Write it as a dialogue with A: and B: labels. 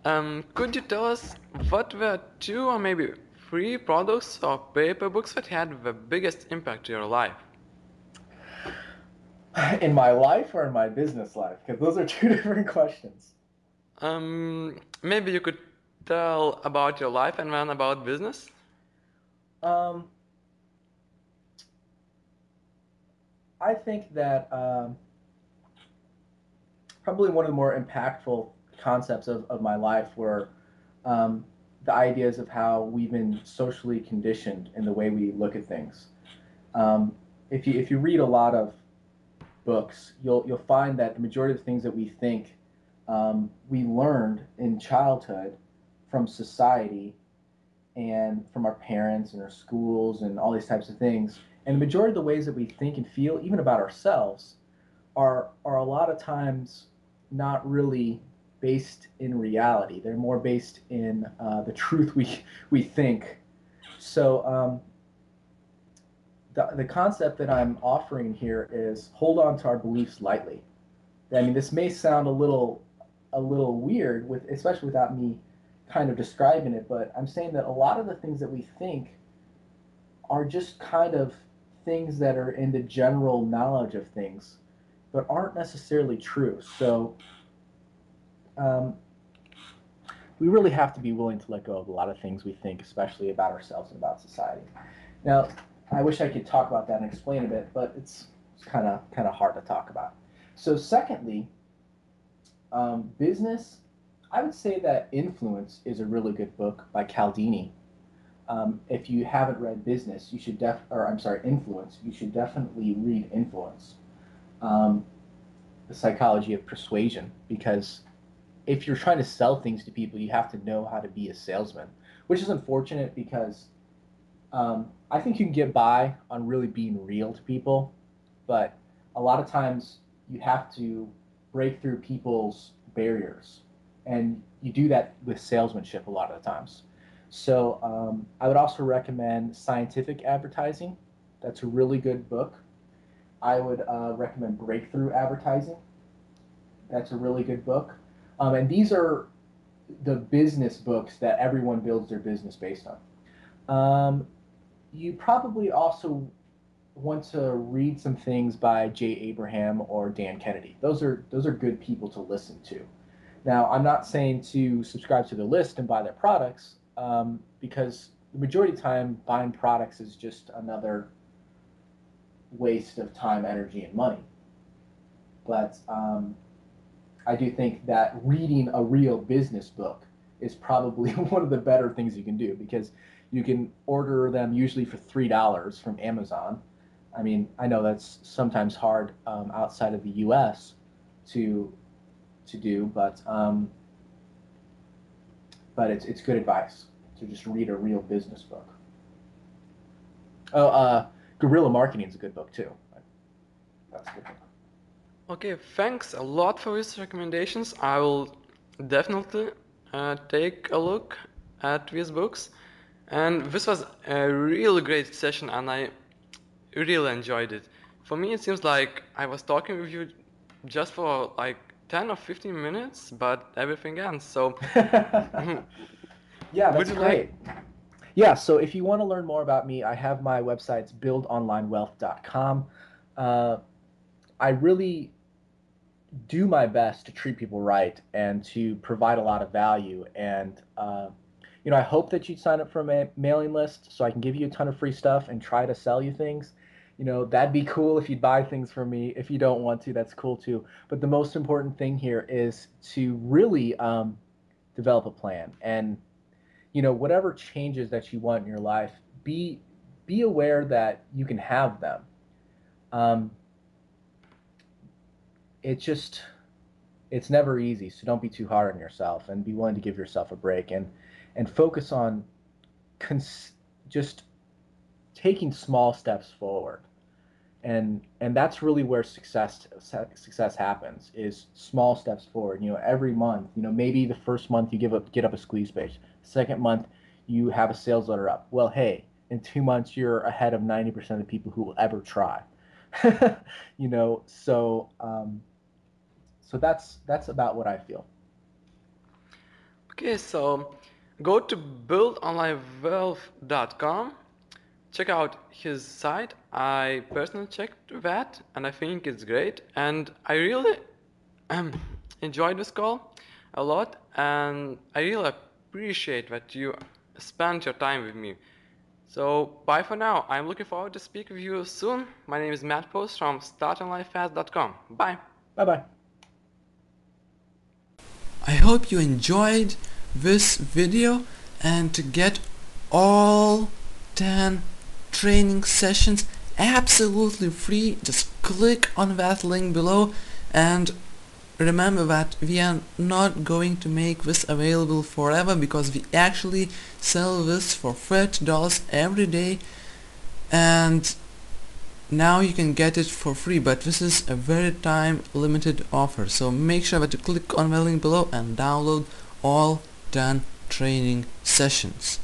A: Could you tell us what were two or maybe three products or paper books that had the biggest impact to your life?
B: In my life or in my business life? Because those are two different questions.
A: Maybe you could tell about your life and then about business?
B: Um, I think that probably one of the more impactful concepts of my life were um, the ideas of how we've been socially conditioned in the way we look at things. Um, if you read a lot of books, you'll find that the majority of the things that we think we learned in childhood from society and from our parents and our schools and all these types of things. And the majority of the ways that we think and feel, even about ourselves, are a lot of times not really based in reality. They're more based in the truth we think. So the concept that I'm offering here is hold on to our beliefs lightly. I mean, this may sound a little weird with especially without me kind of describing it, but I'm saying that a lot of the things that we think are just kind of things that are in the general knowledge of things, but aren't necessarily true. So um, we really have to be willing to let go of a lot of things we think, especially about ourselves and about society. Now, I wish I could talk about that and explain a bit, but it's kind of hard to talk about. So, secondly, business. I would say that Influence is a really good book by Cialdini. If you haven't read Business, you should or I'm sorry, Influence. You should definitely read Influence, um, the psychology of persuasion, because if you're trying to sell things to people, you have to know how to be a salesman, which is unfortunate because I think you can get by on really being real to people, but a lot of times you have to break through people's barriers, and you do that with salesmanship a lot of the times. So I would also recommend Scientific Advertising. That's a really good book. I would recommend Breakthrough Advertising. That's a really good book. And these are the business books that everyone builds their business based on. You probably also want to read some things by Jay Abraham or Dan Kennedy. Those are good people to listen to. Now, I'm not saying to subscribe to the list and buy their products, because the majority of the time buying products is just another waste of time, energy, and money. But I do think that reading a real business book is probably one of the better things you can do, because you can order them usually for $3 from Amazon. I mean, I know that's sometimes hard outside of the U.S. to do, but it's good advice to just read a real business book. Oh, Guerrilla Marketing is a good book too. That's a good book.
A: Okay, thanks a lot for these recommendations. I will definitely take a look at these books. And this was a really great session, and I really enjoyed it. For me, it seems like I was talking with you just for like 10 or 15 minutes, but everything ends. So,
B: Yeah,
A: would
B: that's
A: you like?
B: great. Yeah, so if you want to learn more about me, I have my websites buildonlinewealth.com. Uh, I really do my best to treat people right and to provide a lot of value. And, I hope that you sign up for a mailing list so I can give you a ton of free stuff and try to sell you things. That'd be cool if you'd buy things from me. If you don't want to, that's cool too. But the most important thing here is to really develop a plan. And, whatever changes that you want in your life, be be aware that you can have them. Um, it's just it's never easy, so don't be too hard on yourself and be willing to give yourself a break and focus on cons- just taking small steps forward. And that's really where success happens, is small steps forward. Every month, maybe the first month you get up a squeeze page. Second month you have a sales letter up. Well, hey, in 2 months you're ahead of 90% of the people who will ever try. So that's about what I feel.
A: Okay, so go to buildonlinewealth.com. Check out his site. I personally checked that and I think it's great. And I really enjoyed this call a lot, and I really appreciate that you spent your time with me. So bye for now. I'm looking forward to speak with you soon. My name is Matt Post from startonlifefast.com. Bye.
B: Bye bye.
C: I hope you enjoyed this video, and to get all 10 training sessions absolutely free, just click on that link below. And remember that we are not going to make this available forever, because we actually sell this for $30 every day, and now you can get it for free, but this is a very time limited offer. So make sure that you click on the link below and download all 10 training sessions.